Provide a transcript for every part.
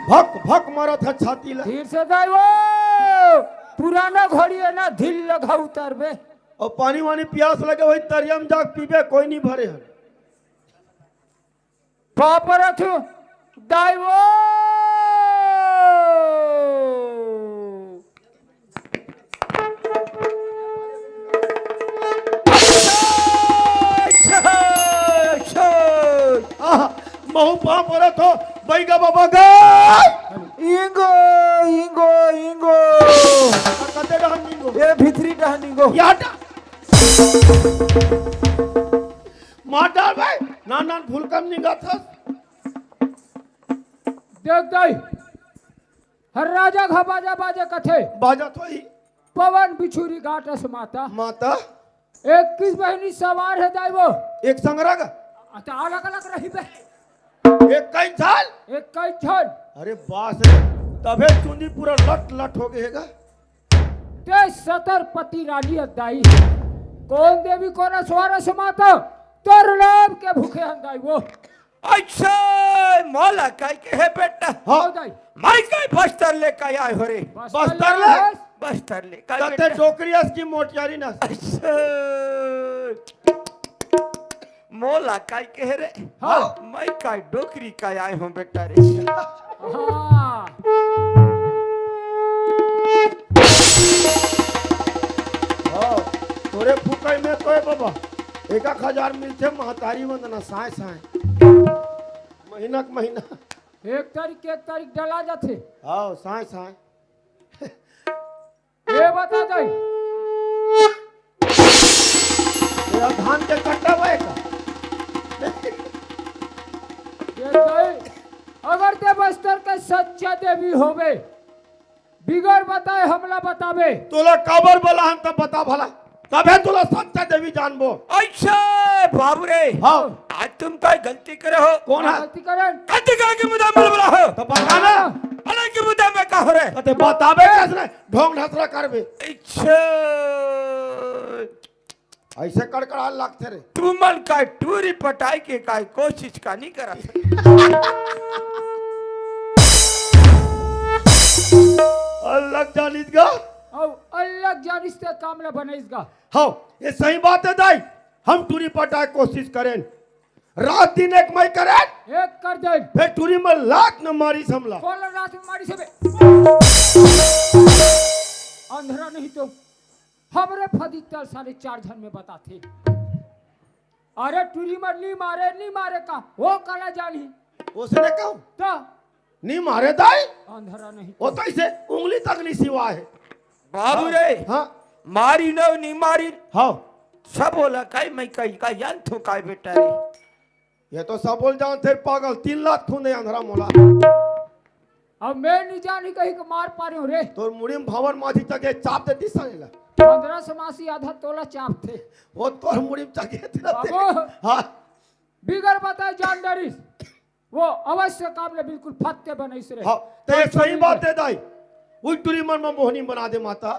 भक भक मारा था छाती ला। धीर से दाई वो पुराना घोड़ी है ना, ढील लगा उतर बे। और पानी वानी प्यास लगे वही तरियम जाग पीबे, कोई नहीं भरे हन। पापर अथु दाई वो महू पा पर तो बैगा बाबा गए। इंगो इंगो इंगो कते डहन इंगो ये भीतरी डहन इंगो याटा मार डाल भाई ना ना भूल कम निगा था। देख दाई हर राजा घा बाजा बाजा कथे बाजा तो ही पवन बिछुरी घाटस माता माता 21 बहनी सवार है दाई वो एक संगरग तो अलग अलग रही बे एक कई झाल एक कई छन अरे बास रे तबे चुंदी पूरा लट लट हो गएगा। ते 70 पति रानी दाई कौन देवी कौन स्वार समाता तोर नाम के भूखे हंदाई वो अच्छा मौला काय के है बेटा। हाँ दाई माई काय बस्तर ले काय आए हो रे। बस्तर ले बस्तर ले काय तते बेटा। टोकरियास की मोटियारी ना अच्छा मौला काय के है रे। हाँ। माई काय डोकरी काय आए हो बेटा रे। हाँ हाँ तोरे फुकाई में तो है बाबा 1000 मिलते महतारी वंदना साए साए महीना के महीना। 1 तारीख डला जाते आओ साए साए ये बता दाई तेरा धान के कट्टा बहेगा। ये दाई अगर ते बस्तर के सच्चा देवी होवे बिगर बताए हमला बतावे तोला काबर बोला हम तब बता भला तबे तोला सच्चा देवी जानबो। अच्छा बाबू रे हाँ आज तुम काय गलती करे हो। कौन है गलती करन गलती करके मुद्दा बोल बोला हो। तो बताना अलग के मुद्दा में का हो रे। तो बताबे कैसे ढोंग ढसरा करबे अच्छा ऐसे कड़कड़ा लगते रे। तू मन काय टूरी पटाई के काय कोशिश का नहीं करा। अलग जानिस गा और अलग जानिस ते कामला बनाइसगा। हाँ ये सही बात है दाई हम टूरी पटाए कोशिश करें रात दिन एक मई करें एक कर दे फिर टूरी में लाख न मारी हमला। कौन रात में मारी से बे अंधेरा नहीं तो हमरे फदीतल 4.5 जन में बताते। अरे टूरी में नहीं मारे का वो काला जानी उसने कहूं तो नहीं मारे दाई अंधेरा नहीं वो तो इसे उंगली तक नहीं सिवा है। बाबू रे हाँ मारी न नहीं मारी हाँ सब बोला काय मैं कई का यान थो काय बेटा रे। ये तो सब बोल जान थे पागल 3 लाख खूने अंधरा मोला। अब मैं नहीं जानी कहीं को मार पा रही हूँ रे। तो मुड़ीम भवन माथी तक चाप दे दिशा नेला 15 समासी आधा तोला चाप थे वो तोर मुड़ीम चके बाबू हाँ बिगर बताए जान डरिस वो अवश्य काम ले बिल्कुल फत्ते बनैस रे। हाँ तो ये सही बात है दाई उल्टूरी मन में मोहनी बना दे माता।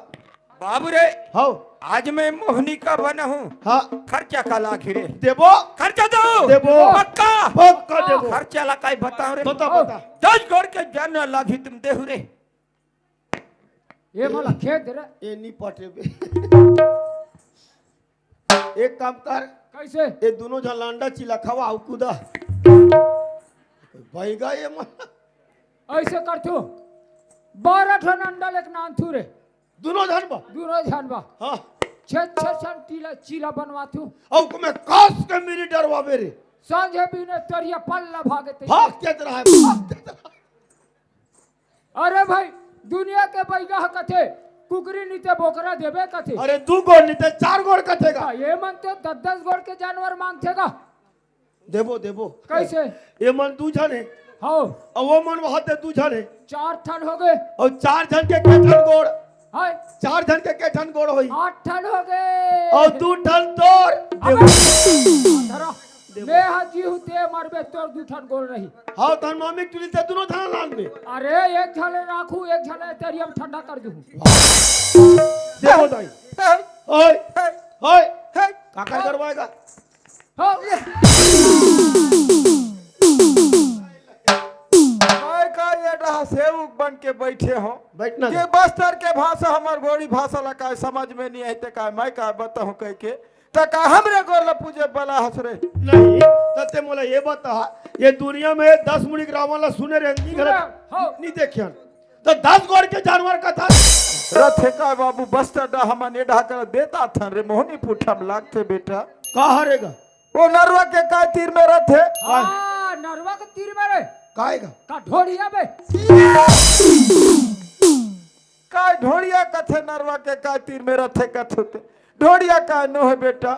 बाबू रे हाँ आज मैं मोहनी का बना हूँ। हाँ खर्चा का लाखी रे देबो खर्चा दो देबो पक्का पक्का देबो खर्चा ला काय बताओ रे। बता बता 10 गोड़ के जान लाखी तुम देहु रे। ये मला खेत रे ये नहीं पटे बे एक काम कर कैसे ये दोनों जन लांडा चिला खवा आउ कुदा भाईगा ये मन ऐसे कर तू 12 ठन अंडा लेके नान थू रे दोनों जन बा दूरो जानबा हाँ 6 छन चीला बनवा तू औ को मैं कास के मेरी डरवा बेरे संजय भी ने तरिया पल्ला भागे ते। भाग के तरह है भाग के तरह। अरे भाई दुनिया के बैगा कथे कुकरी नीते बोकरा देबे कथे। अरे 2 गोड़ नहीं ते 4 गोड़ कटेगा। ये मन तो 10 गोड़ के जानवर मांगतेगा देबो देबो कैसे ये मन 2 जन है हाँ और वो मन वहां ते 2 जन है 4 ठन हो गए और 4 जन के केठन गोड़ हाय 4 जन के केठन गोड़ होई 8 ठन हो गए और 2 ठन तोड़ धरा मैं हाजी हूँ ते मरबे तोर 2 ठन गोल रही। हाँ तन मामी तुली ते दोनों थाना लान में अरे एक झले राखू एक झले तेरियम ठंडा कर दूं। देखो दाई ओए ओए काका करवाएगा हाँ काय का ये ठन के बैठे हो बैठना के बस्तर के भाषा हमार गोड़ी भाषा ला का समझ में नहीं आते का मैं का बताऊं कह के त का हमरे गोर पूजे बला हंस रे नहीं तते मोला ये बता ये दुनिया में 10 मुड़ी रावण ला सुने रेंगी घर नहीं देखियन तो 10 गोड़ के जानवर का था रथे का बाबू बस्तर डा हम ने ढा कर देता था रे मोहनी पुठम लागते बेटा का हरेगा वो नरवा के का तीर में रथे हाँ नरवा के तीर में रे काएगा का ढोड़िया में का ढोड़िया कथे नरवा के का तीर में रथे कथे ढोड़िया का नो है बेटा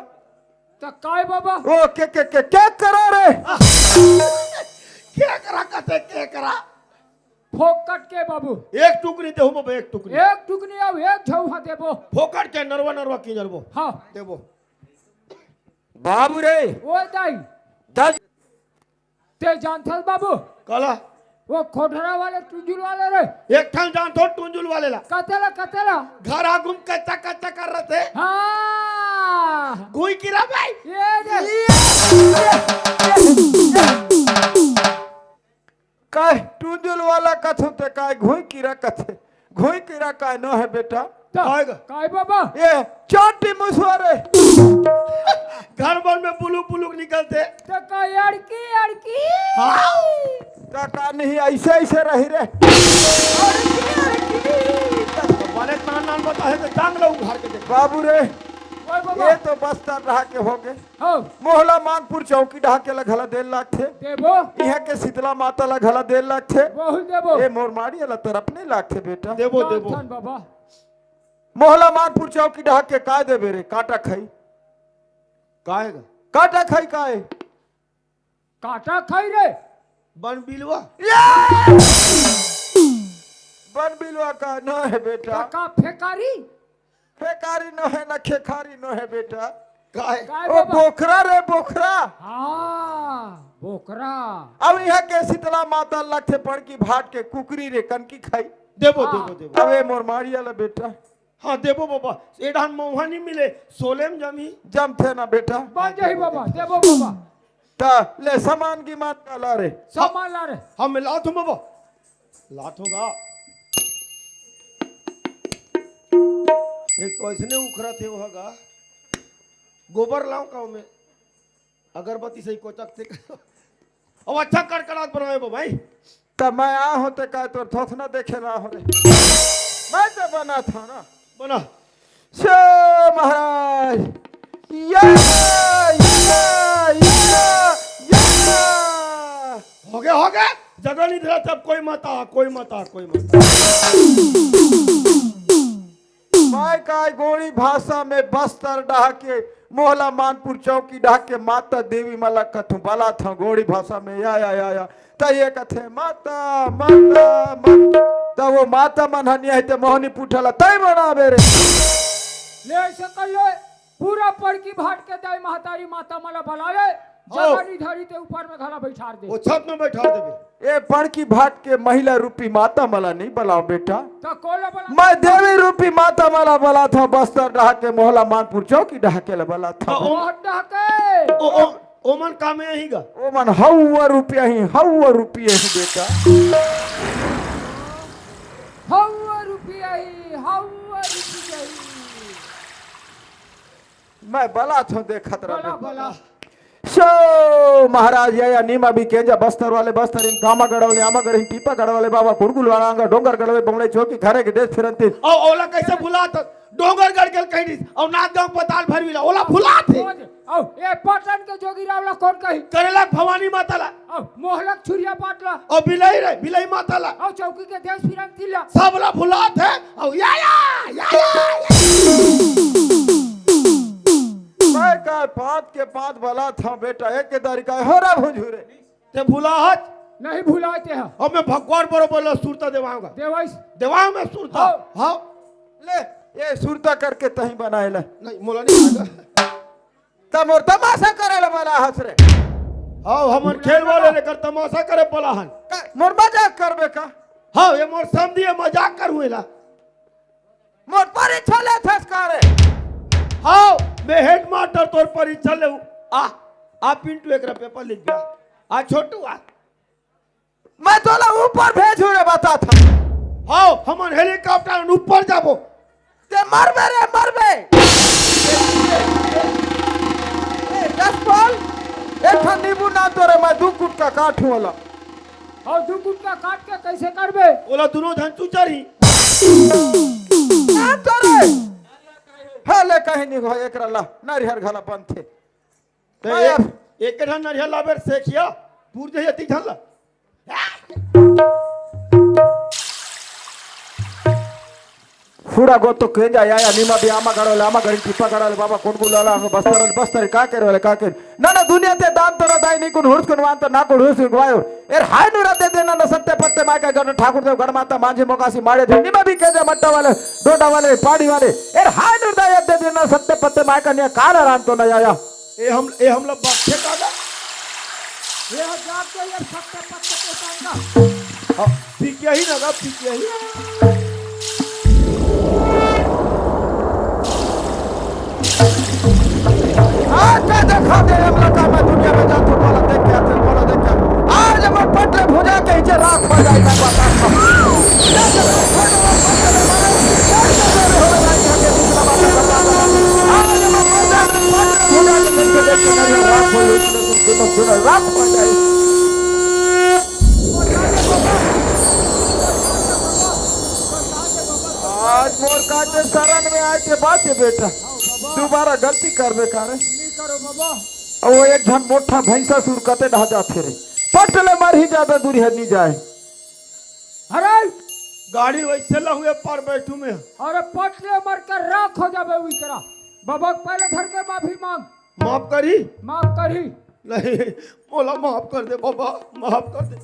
तो काय बाबा ओ के क्या करा रे क्या करा कते क्या करा फोकट के बाबू एक टुकड़ी देहु बाबा एक टुकड़ी एक टुकनी अब एक झौहा देबो फोकट के नरवा की जरबो हाँ देबो बाबू रे ओ दाई दस ते जानथस बाबू कला वो खोडरा वाले टुंजुल वाले रे एक ठन जान थो टुंजुल वाले ला कतेला घर आ घूम कच्चा कच्चा कर रहे थे हाँ गुई किरा भाई ये दे काय टूंजुल वाला कथु ते काय घोई कीरा कथे घोई कीरा काय न है बेटा काएगा काय बाबा ये चाटी मुसवारे घर भर में बुलुक बुलुक निकलते तो काय अड़की का नहीं ऐसे ऐसे रही रे बड़े नान नान बता है तो टांग लो घर के देख बाबू रे ओए बाबा ये तो बस्तर रहा के हो गए हो मोहला मानपुर चौकी ढहा के घला 1.5 लाख थे देबो यहाँ के शीतला माता ला घला 1.5 लाख थे बहुत देबो ये मोरमाड़ी वाला तरफ नहीं लाख थे बेटा देबो देबो जानथन बाबा मोहला मानपुर चौकी ढहा के काय देबे रे काटा खाई काएगा काटा खाई काय काटा खाई रे बन बिलवा बन बिलवा का न है बेटा का फेकारी फेकारी न है न खेखारी न है बेटा काए काय ओ बाबा बोखरा रे बोखरा हाँ बोकरा अब यहाँ के शीतला माता लखे पड़ की भाट के कुकरी रे कनकी खाई देबो हाँ। देबो देबो अबे मोरमाड़ी वाला बेटा हाँ देबो बाबा एडान मौहा नहीं मिले सोलेम जमी जम थे ना बेटा बन जाही बाबा देबो बाबा ता ले सामान की मात ला रे सामान ला रे हम लात हूँ बाबा लात होगा एक तो ऐसने उखरा थे वहां गोबर लाऊं का में अगरबत्ती से ही कोचक थे अब अच्छा कड़कड़ात बनाए भाई तब मैं आ होते का तो थोथ ना देखे ना हो रे मैं तो बना था ना बना शो महाराज या हो गया जगह नहीं दे तब कोई मत आ कोई मत आ कोई मत आ मैं काय गोली भाषा में बस्तर डहा के मोहला मानपुर चौकी डहा के माता देवी मला कथू बला था गोड़ी भाषा में या त ये कथे माता माता माता त वो माता मन हनी है ते मोहनी पुठला तय बनावे रे ले ऐसे कर लो पूरा पड़ की भाट के दाई महतारी माता मला बुलावे जगनी धरी ते ऊपर में घड़ा बैठार दे वो छत में बैठा देबे ए पड़ की भाट के महिला रूपी माता मला नहीं बुलाओ बेटा तो कोला बला मैं देवी रूपी माता मला बला था बस्तर डहा के मोहला मानपुर चौकी डहा के बला था बहुत डहके ओ ओमन काम यही गा ओ मन हवा रुपया ही बेटा हवा रुपया ही मैं बला था देखत बला रहा बला सो महाराज या नीमा भी केंजा बस्तर वाले बस्तर इन कामा गड़वले आमा गड़ टीपा गड़वले बाबा कुड़कुल वाला डोंगर गड़वे बंगले चौकी घरे के देश फिरंती ओ ओला कैसे भुला तो डोंगर गड़ के कहीं और नाथ गांव पताल भर मिला ओला भुला थे औ ए पटन के जोगी रावला कौन कही करेला भवानी माता ला औ मोहलक छुरिया पाटला और बिलई माता ला औ चौकी के देश फिरन तिला सबला भुला थे और मैं का पांच बला था बेटा एक के तरीका होरा भुंझुरे ते भुलाहट नहीं भुलाते हैं और मैं भगवान बरोबर सुरता देवाऊंगा देवाइस देवाऊं मैं सुरता हाँ ले ये सुरता करके तही बनाएला नहीं मोला नहीं आएगा तब और तमाशा करेला बला हंस रे हाँ हमर खेल वाले लेकर तमाशा करे पलाहन मोर मजाक करबे का हाँ ये मोर समझी मजाक कर हुएला मोर परीक्षा ले थसकारे हाँ मैं हेड मास्टर तौर परीक्षा ले आ पिंटू एक पेपर लिख गया आ छोटू आ मैं तोला ऊपर भेजू रे बता था आओ हमन हेलीकॉप्टर में ऊपर जाबो ते मरबे रे मरबे ए जसपाल एक नींबू ना तोरे मैं दू कुट का काटू वाला और दू गुटका काट के कैसे करबे बोला दोनों धन तू चढ़ी ना तोरे हाले कहीं नहीं हो एकरा ला नारिहर घाला बंद थे तो एक धन नरिया लाबर सेखिया पूर जही अति धन ला फूड़ा गो तो के जा या नीमा भी आमा गड़ोले आमा गड़ी टिपा गड़ोले बाबा कोन गुलाला बस्तर का करे का करे ना दुनिया ते दान तोरा दाई नहीं कुन हुर्स कुन वांत ना कुन हुर्स गवायो एर हाय नुरा दे देना न सत्ते पत्ते मा का गण ठाकुर देव गण माता मांझे मोकासी माड़े थे नीमा भी के जा मट्टा वाले डोडा वाले पाड़ी वाले एर हाय नुरा दे देना सत्ते पत्ते मा का ने काला रान तो न आया ए हम लोग बाखे कागा ये जाग के ये सत्ते पत्ते के सांगा पी के ही ना पी के ही आज का देखा दे हमला का मैं दुनिया में जातू बोला देख के आते बोला देख के आज हम पटले भुजा के नीचे राख हो जाए मैं बता राख हो जाए आज मोर काटे शरण में आए थे बाचे बेटा दोबारा गलती करबे करे नहीं करो बाबा और वो एक झन मोटा भैंसा सुर कते ढा जाते रे पटले मर ही ज्यादा दूरी है नहीं जाए अरे गाड़ी वैसे ला हुए पर बैठू में अरे पटले मर के राख हो जाबे उइकरा बाबा पहले धर के माफी मांग माफ करी माफ करी नहीं बोला माफ कर दे बाबा माफ कर दे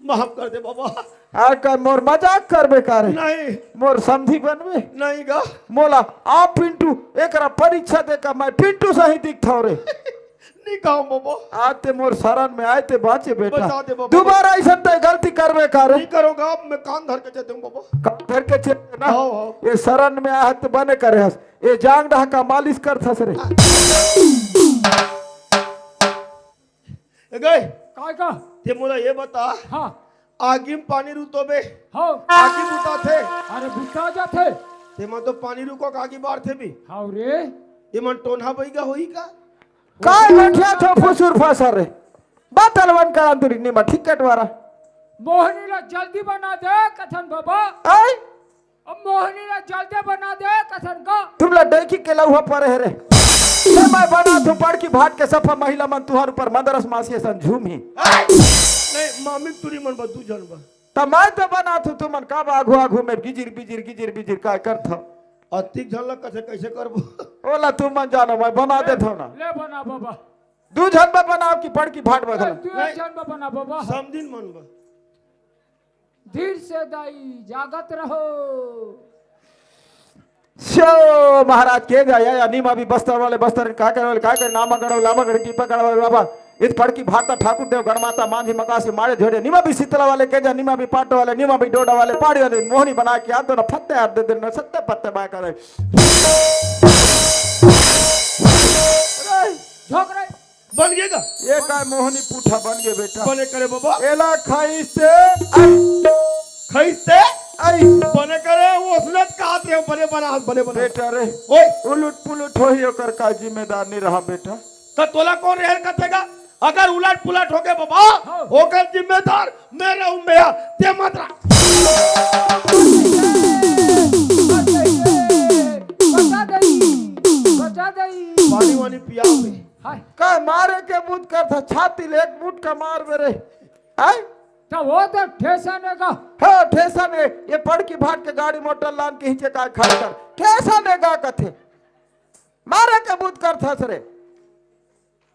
माफ कर दे बाबा आ का मोर मजाक करबे करे नहीं मोर समझी बनबे नहीं गा मोला आप पिंटू एकरा परीक्षा दे का मैं पिंटू सही दिखथौ रे नहीं गाओ बाबा आते मोर शरण में आए ते बाचे बेटा बचा दे बाबा। दोबारा ऐसा ते गलती करबे करे नहीं करोगा अब मैं कान धर के चलते हूँ बाबा घर के चले ना हाँ, हाँ। ये शरण में आए तो बने करे हस ये जांग ढहा का मालिश कर थस रे ए गए काय का ते मोला ये बता हां आगी में पानी रुतो बे हो आगी बुता थे अरे बुता जाथे ते मन तो पानी रुको का आगी बार थे भी हां रे ये मन टोन्हा बईगा होई का काय बैठिया थो फुसुर फासर रे बातल वन का अंदर नी मा टिकट वाला मोहनी ला जल्दी बना दे कथन बाबा आई अब मोहनी ला जल्दी बना दे कथन का तुम ला डेकी के लहुआ पर है रे ले मैं बना तू पड़ की भाट के सफा महिला मन तुहार ऊपर मदरस मासी सन झूमी नहीं मामी तुरी मन बदू जनबा त मैं तो बना तू तुमन का आघू आघू में गिजिर बिजिर काय करथ अतिक झलक कसे कैसे करबो ओला तुम मन जानो मैं बना दे थो ना ले बना बाबा दू झन में बनाओ की पड़ की भाट बदल तू एक जन में बना बाबा समदिन मन बा धीर से दाई जागत रहो शो महाराज के गया या नीमा भी बस्तर वाले बस्तर का करे नामा गड़ो लामा गड़ की पकड़ वाले बाबा इत पड़ की भाता ठाकुर देव गणमाता मांझी मकासी मारे झोड़े नीमा भी शीतला वाले के जा नीमा भी पाटो वाले नीमा भी डोडा वाले पाड़ी वाले मोहनी बना के आते ना फत्ते हाथ दे देना सत्ते पत्ते बाय करे झोक रहे बन गएगा ये काय मोहनी पूठा बन गए बेटा बने करे बाबा एला खाइसे खैसे आई बने करे वो असलत कहते हैं बने बना बेटा रे ओए उलट पुलट होई ओकर का जिम्मेदार नहीं रहा बेटा तो तोला कौन रहल कथेगा अगर उलट पुलट हो गए बाबा होकर जिम्मेदार मैं रहूं मेरा ते मत रहा बचा दई पानी वानी पिया में हाय का मारे के मुद कर था छाती ले एक मुद का मार मेरे आई तो वो तो ठेसाने का हाँ ठेसा ने ये पड़ की भाट के गाड़ी मोटर लान के हिंचे का खड़ कर ठेसा ने गा कथे मारे के मुद कर था सरे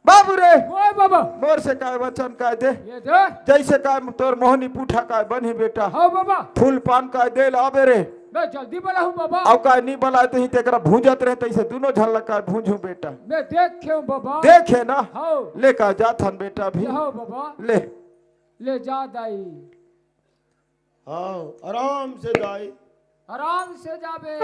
बाबू रे ओए बाबा मोर से काय वचन काय दे ये दे जैसे काय तोर मोहनी पूठा काय बनी बेटा हाँ बाबा फूल पान काय दे लाबे रे मैं जल्दी बना हूँ बाबा अब काय नहीं बला तो ही तेकरा भूंजत रहे तैसे दोनों झल काय भूंजू बेटा मैं देखे हूँ बाबा देखे ना हाँ ले का जाथन बेटा भी हाँ बाबा ले ले जा दाई हाँ आराम से दाई आराम से जाबे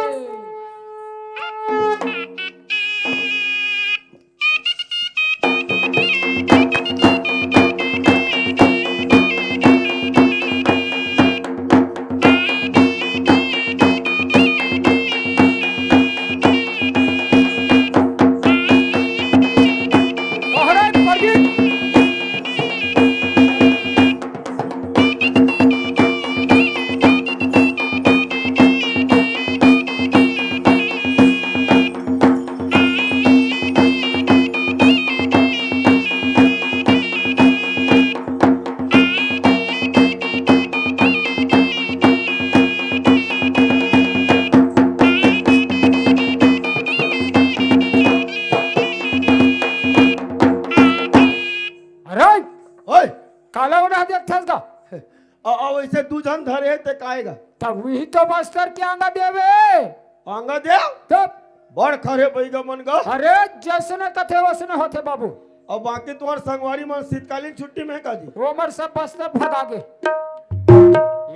हाँ वैसे दूजन धरे ते काएगा तब वही तो बस्तर के आंगा देवे आंगा दे तब बड़ खरे बैगा मन गा अरे जैसने कथे वैसने होते बाबू और बाकी तुम्हार संगवारी मन शीतकालीन छुट्टी में है का जी वो मर सब बस्तर भगा गे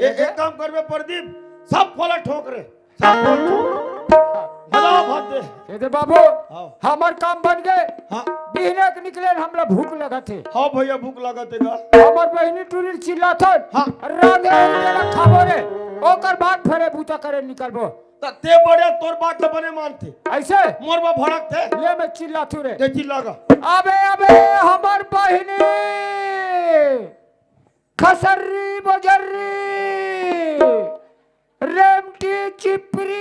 एक काम करबे प्रदीप सब फल ठोक रे सब फल ठोक भला भात दे ये दे बाबू हाँ हमार काम बन गए हाँ बिहने के निकले हमला भूख लगा थे हाँ भैया भूख लगत है हमर बहिनी टूरी चिल्ला था हाँ। रांधे देला खाबो रे ओकर बाद फेरे बूता करे निकलबो ते बड़े तोर बात तो बने मानते ऐसे मोरबा भड़क थे ले मैं चिल्ला थू रे ते चिल्लागा अबे अबे हमर बहिनी खसर्री बजर्री रेमटी चिपरी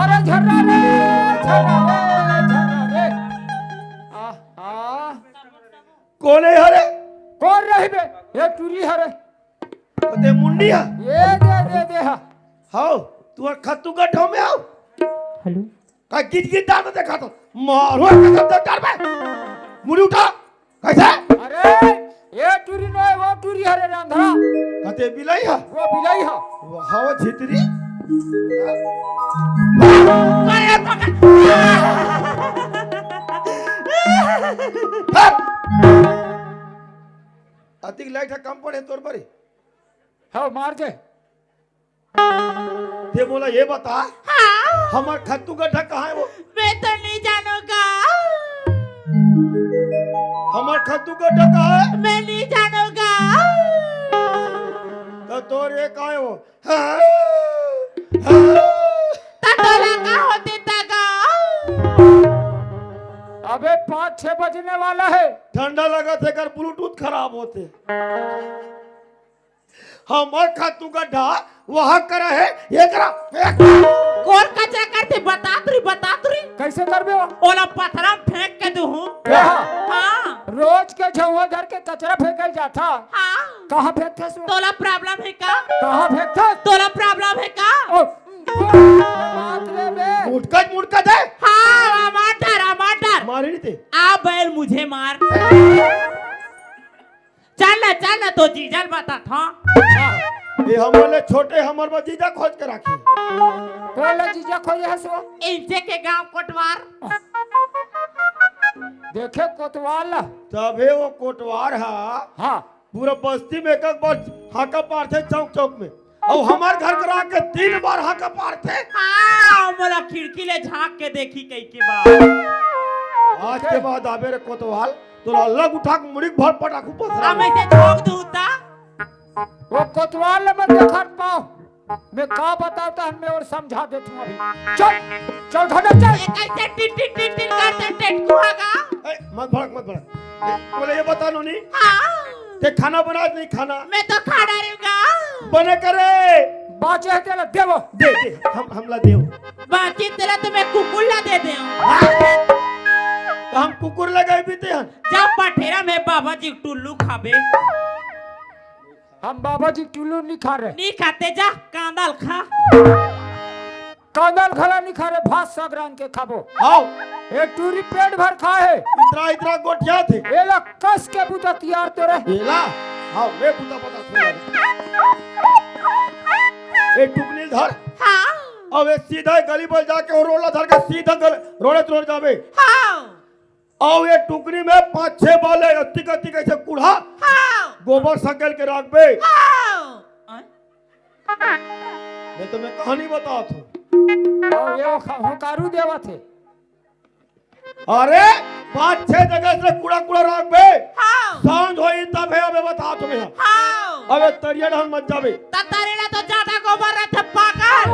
अरे झर्रा रे कौन है हरे कौन रही बे ये टूरी हरे ते मुंडिया ये दे हा हाउ तू खत्तू का ढो में आओ हेलो का गिट गिट डाल देखा तो मारो का कर बे मुड़ी उठा कैसे अरे ये टूरी नहीं वो टूरी हरे रांधरा कते बिलाई है वो बिलाई हा हवा झितरी अतिक लाइट कम पड़े तोर पर हाँ मार दे ये बोला ये बता हमार खत्तू गड्ढा कहाँ है वो मैं तो नहीं जानूंगा हमार खत्तू गड्ढा कहाँ है मैं नहीं जानूंगा तो तोर ये कहाँ है वो हाँ, तटोला का होते तका अबे 5-6 बजने वाला है ठंडा लगा थे कर ब्लूटूथ खराब होते हमार खत्तू गड्ढा वहाँ करा है ये करा कौन कचरा करते बता तुरी कैसे करबे हो ओला पत्थरा फेंक के दू हाँ। हाँ रोज के झुआ धर के कचरा फेंकल जाता हाँ कहाँ फेंकते सो तोला प्रॉब्लम है का कहाँ फेंकते तोला प्रॉब्लम है का ओ मात्रे में मुटका दे हाँ टमाटर मारी नहीं थे आ बैल मुझे मार चल ना तो जीजल बता था ये हमारे छोटे हमार बजीजा खोज के राखी बोला जीजा खोजे हसो इनसे के गांव कोटवार देखे कोतवाल तबे वो कोटवार है हाँ पूरा बस्ती में एक बार हाका पार थे चौक चौक में और हमार घर करा के 3 बार हाका पार थे हाँ मोला खिड़की ले झांक के देखी कई के बाद आज के बाद आबे रे कोतवाल तो अलग उठा के मुड़ी भर पटाखू पथरा हम ऐसे झोंक दूता वो कोतवाल मत देखा पाओ मैं का बताता हूँ मैं और समझा देता हूँ अभी चल घटा चल ये कैसे टिन करते टेट कुआगा मत भड़क बोले ये बता नो नहीं हाँ ते खाना बना नहीं खाना मैं तो खाना रहूंगा बने करे बाचे है तेरा देवो दे हमला देव बाकी तेरा तो मैं कुकुला दे दे तो हम कुकुर लगाई बीते हैं जब पठेरा में बाबा जी टुल्लू खाबे हम बाबा जी टुल्लू नहीं खा रहे नहीं खाते जा कांदल खा कांदल खला नहीं खा रहे भात सगरान के खाबो आओ एक टूरी पेट भर खाए इतना गोठिया थे एला कस के बुता तैयार तो रहे एला आओ मैं बुता पता छोड़ ए टुकनी धर हाँ अब ये सीधा गली पर जाके और रोला धर के सीधा रोड़े तोड़ जावे हाँ और ये टुकड़ी में 5-6 बाले अत्ती कत्ती कैसे कूड़ा हाँ गोबर सकेल के रख बे। हाँ मैं तुम्हें कहानी बता थू। और ये हुकारू देवा थे। अरे 5-6 जगह से कूड़ा कूड़ा रख बे। हाँ सांझ होई तब है अबे बता तुम्हें। हाँ अबे तरिया ढंग मत जाबे। ततारेला तो ज्यादा गोबर रहता पागल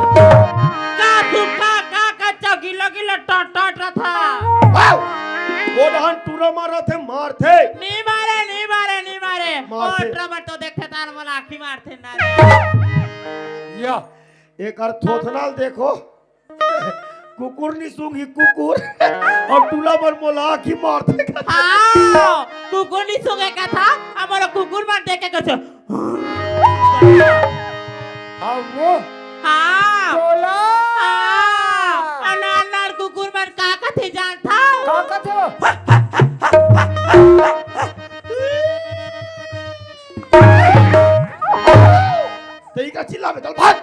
का सूखा का कच्चा गीला गीला टट टट रहा था। वाओ! वो ढंग टूरा मार रहे थे मार थे। नहीं मारे नहीं मारे नहीं मारे मारते। और ट्रबर तो देखते तार वाला आँखी मारते ना रे। या एक और थोथनाल देखो कुकुर नहीं सूंघी कुकुर और टूला पर मोला आँखी मारते। हाँ कुकुर नहीं सोगे का था हमारा कुकुर मार देखे कैसे। और वो हाँ बोला हाँ अनार नार कुकुर मार का थे जान था। का कहते हो? तेरी का चिल्ला में चल भाग।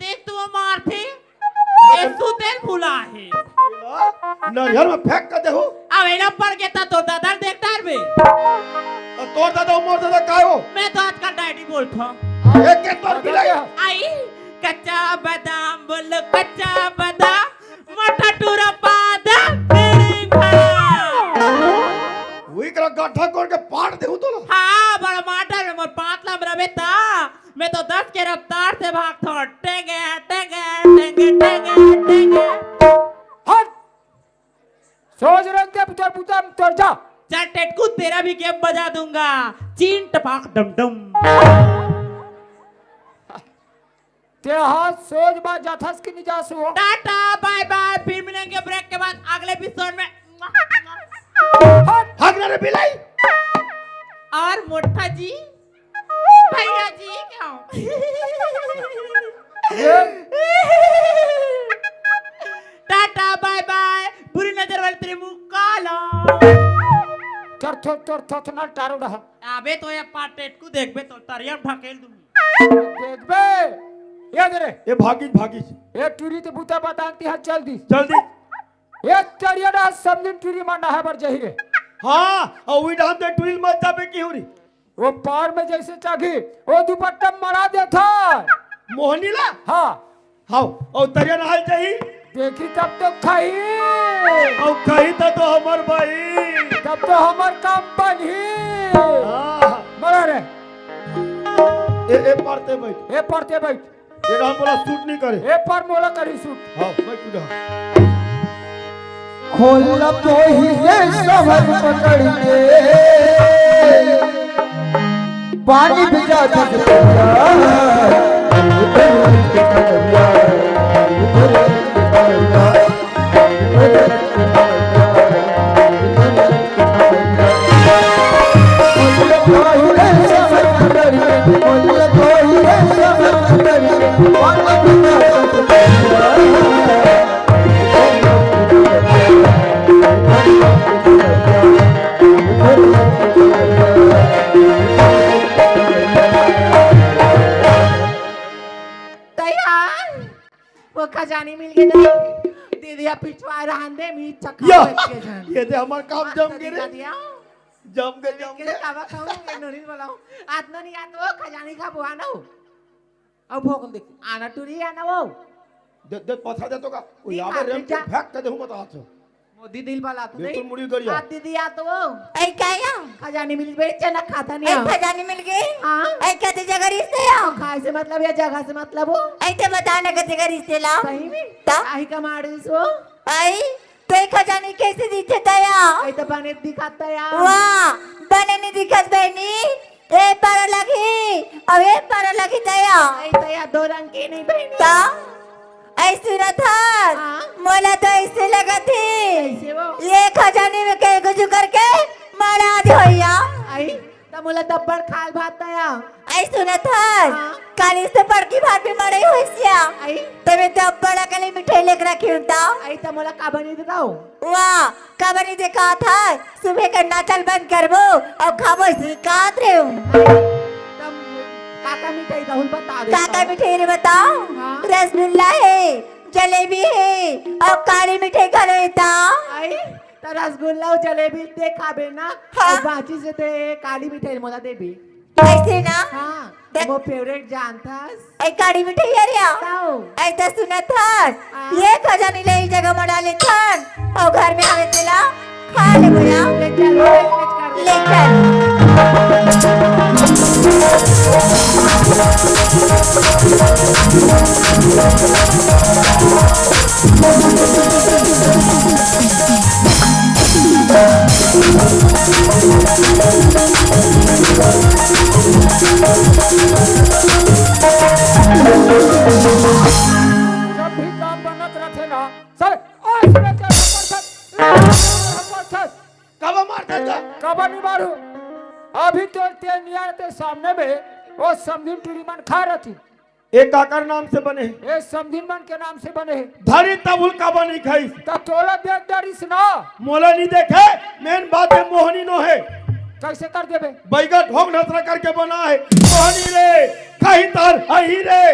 देख तू वो मार थे ये सुतेल फूला है। नरियर में फेंक कर देहू। अब इला पड़ गया था तो दादा देख डार में। तोड़ दादा उमर दादा काय हो। मैं तो आजकल डैडी बोलता एक के तोड़ भी लगे। आई कच्चा बादाम बोलो कच्चा बादाम मोटा टूरा बादाम मेरी भाई। वही करा गड्ढा कोड़ के पाड़ देहू तो ना। हाँ बड़ा माटा में मोर पातला में रहे था मैं तो 10 के रफ्तार से भागता हूँ। टेंगे टेंगे टेंगे टेंगे टेंगे हट सोच रहे थे पुतर पुतर तोड़ जा। चल टेटकू तेरा भी गेम बजा दूंगा चीन टपाक डम डम। ते हाथ सोच बा जाथस की निजास हो। टाटा बाय बाय फिर मिलेंगे ब्रेक के बाद अगले एपिसोड में। हट भाग ना रे बिलाई। और मोटा जी भैया जी क्यों टाटा बाय बाय बुरी नजर वाले तेरे मुंह काला। चर ना टारो रहा। अबे तो ये पाटेट को देख बे तो तरिया ढकेल दूंगी। देख बे ये दे रे ये भागी भागी ये टूरी ते बूता बताती है जल्दी। जल्दी। ये चरिया ना सब दिन टूरी मारना है बर जही रे। हाँ और वही डांस पे ट्विल मत जाबे की हो रही। वो पार में जैसे चागी वो दुपट्टा मरा देता। मोहनी ला। हाँ हाँ और तरिया नहाल चाहिए। देखी तब तो खाई और कही तो हमर भाई। तब तो हमार काम बनी। हाँ मरा रे ए पढ़ते बैठ। ए पढ़ते बैठ ये नाम बोला शूट नहीं करे। ए पर मोला करी सूट। हाँ मैं कूदा। खोल तो ही ये समझ पकड़ के पानी भिजा वो खजानी मिल गई दीदी पिछवा रहन दे मी चक्का या बैठ के जान ये दे हमार काम जम गए रे। दिया जम गए के कावा खाऊं ये नोनी बोलाऊं आत्मा नहीं आतो खजानी का बुआ ना अब भोगल देख आना टूरी आना वो दे पथा दे तो का वो नहीं, यावे रेम जा। फेंक के देहू बता तो। मोदी दिल वाला तू बिल्कुल नहीं मुड़ी गरिया। आ दीदी आ तो वो ऐ काय या खजानी मिल गई चना खाता नहीं ऐ आ खजाने मिल गई हां ऐ कते जगह रिश्ते या खाए से मतलब या जगह से मतलब हो ऐ ते बता ना कते जगह रिश्ते ला सही में ता? आही का मारिस हो ऐ तो ऐ खजाने कैसे दिखे तया आई तो बने दिखाता यार वाह बने नहीं दिखत बहनी ए पर लगी अब ए पर लगी तया आई तो यार दो रंग की नहीं बहनी ता ऐसी न था हाँ। मोला तो ऐसे लगा थी ऐसे वो ये खजाने में कहीं कुछ करके मारा आज होया आई तो मोला दब्बड़ खाल भात तया ऐसे न था हाँ। काली से पड़की भात भी मरे हुई सिया आई तबे तो बड़ा कली मिठाई लेकर रखी होता आई तो मोला का बनी देता हो वाह कबर नहीं देखा था सुबह का नाचल बंद करबो और खाबो सिखात रहे हूँ तब काका मिठाई दहुल बता दे काका मिठाई रे बताओ हाँ। रसगुल्ला है जलेबी है और काली मिठाई खा था आई तो रसगुल्ला और जलेबी दे खाबे ना हाँ। और बाजी से दे काली मिठाई मोला देबी ऐसे ना हाँ देख- वो फेवरेट जानथस ऐ काड़ी मिठाई अरिया ताऊ ऐसा सुना था ये खजानी ले इस जगह में डाले थन और घर में हमें तेला खा ले भैया ले चल मैच कर दे ले चल जब भी काम बनत रखे ना सर ऐसे चल कब मारता था कबर नहीं मारू अभी तो ते नियर ते सामने में वो समधिन टूरीमन खा रही थी एक काकर नाम से बने ये समधिन मन के नाम से बने हैं धरी तबुल का बनी खाई तब तोला देख डरिस ना मोला नहीं देखे मेन बात है मोहनी नो है कैसे कर देबे बैगन ढोक नसरा करके बना है मोहनी रे कहीं तार हही रे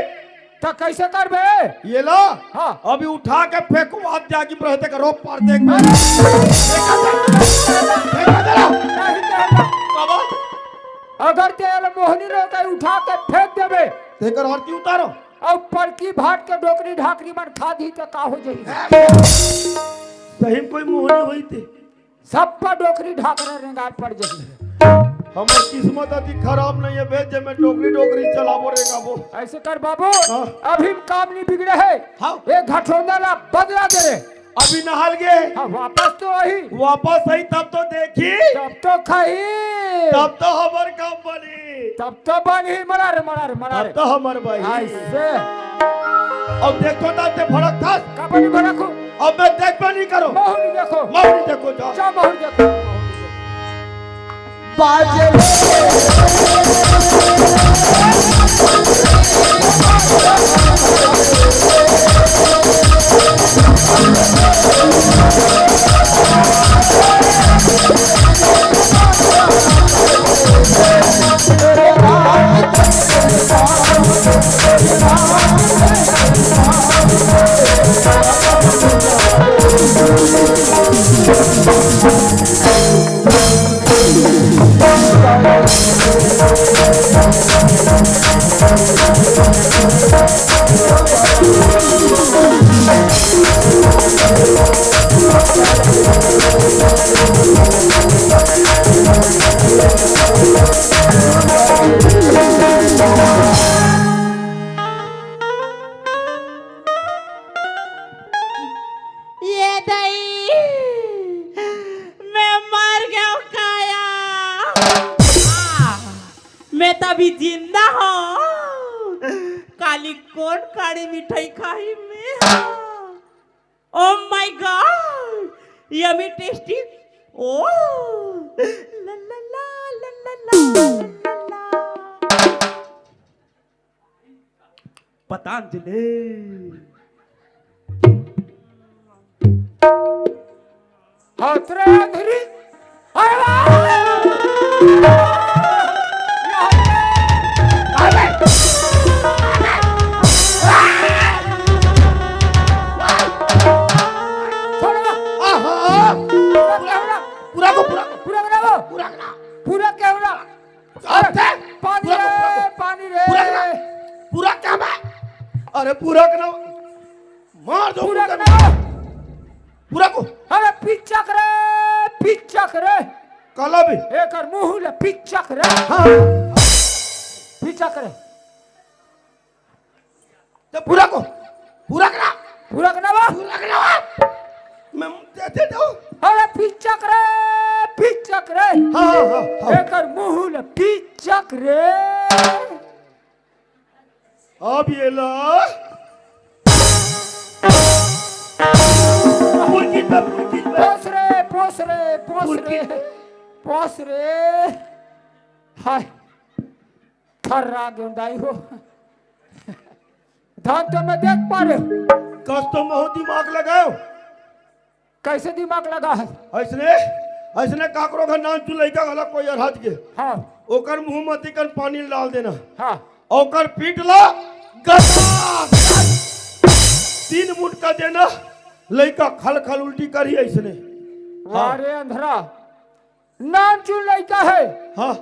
तो कैसे करबे ये ला हाँ। अभी उठा के फेंकू हाथ जागी रहते का रोप पार देख नहीं देगा। अगर तेल मोहनी रहता उठा के फेंक देबे तेकर आरती उतारो और पड़की भाट के डोकरी ढाकरी मन खा दी तो का हो जाई सही में कोई मोहनी हुई थी सब पर डोकरी ढाकरा रेंगार पड़ जाई हमार किस्मत अति खराब नहीं है भेज में डोकरी डोकरी चलाबो रेगा वो ऐसे कर बाबू हाँ। अभी काम नहीं बिगड़े है हाँ। एक घटोंदा ना बदला दे रे अभी नहाल गए हाँ वापस तो वही वापस आई तब तो देखी तब तो खाई तब तो हमार काम बनी तब तो बनी मरा रे मरा रे मरा तब रे तो हमार भाई ऐसे अब देखो ना ते फड़क था कबनी बरखो अब मैं देख नहीं करो मोहनी देखो मौनी देखो जाओ जा मोहनी देखो ये दई मैं मर गया हूँ काया मैं तभी जिंदा हूँ काली कौन काली मिठाई खाई मैं oh my God yummy tasty oh la la la la la la Patanjali हतरे अंधेरी आए पूरा को पूरा पूरा बनाओ पूरा ना पूरा क्या हो अरे पानी पूरा को, पूरा रे को। पानी रे पूरा ना पूरा क्या मैं अरे पूरा का ना मार दो पूरा पूरा बनाओ पूरा को अरे पिचक रे काला भी एक और मुंह ले पिचक रे हाँ पिचक रे तो पूरा को पूरा करा पूरा बनाओ पूरा करा मैं दे दो अरे पिचक रे हाँ हाँ हाँ एक और मुंह ले पिचक रे अब ये ला मुर्गी पे पोस रे हाय थर्रा गेंदाई हो धान तो मैं देख पा रहे कस तो महो दिमाग लगाओ कैसे दिमाग लगा है ऐसने ऐसने काकरो का नाम तू लइका गला कोई हज के हाँ ओकर मुंह में तिकन पानी डाल देना हाँ ओकर पीट ला गदा 3 मुठ का देना लइका खल खल उल्टी करी ऐसने वारे अंधरा नाम चुन लड़का है हाँ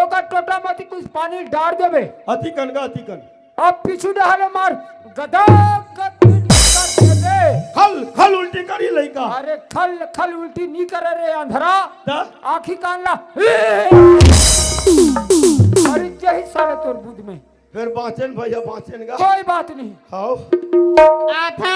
ओका टोटा मती कुछ पानी डाल देबे अति कन का अति कन अब पीछू डाले मार गदा गद कर दे खल खल उल्टी करी लइका अरे खल खल उल्टी नहीं करे रे अंधरा दा आखी कान ला अरे यही साले तोर बुध में फिर बाँचन भैया बाँचन का कोई बात नहीं खाओ आथा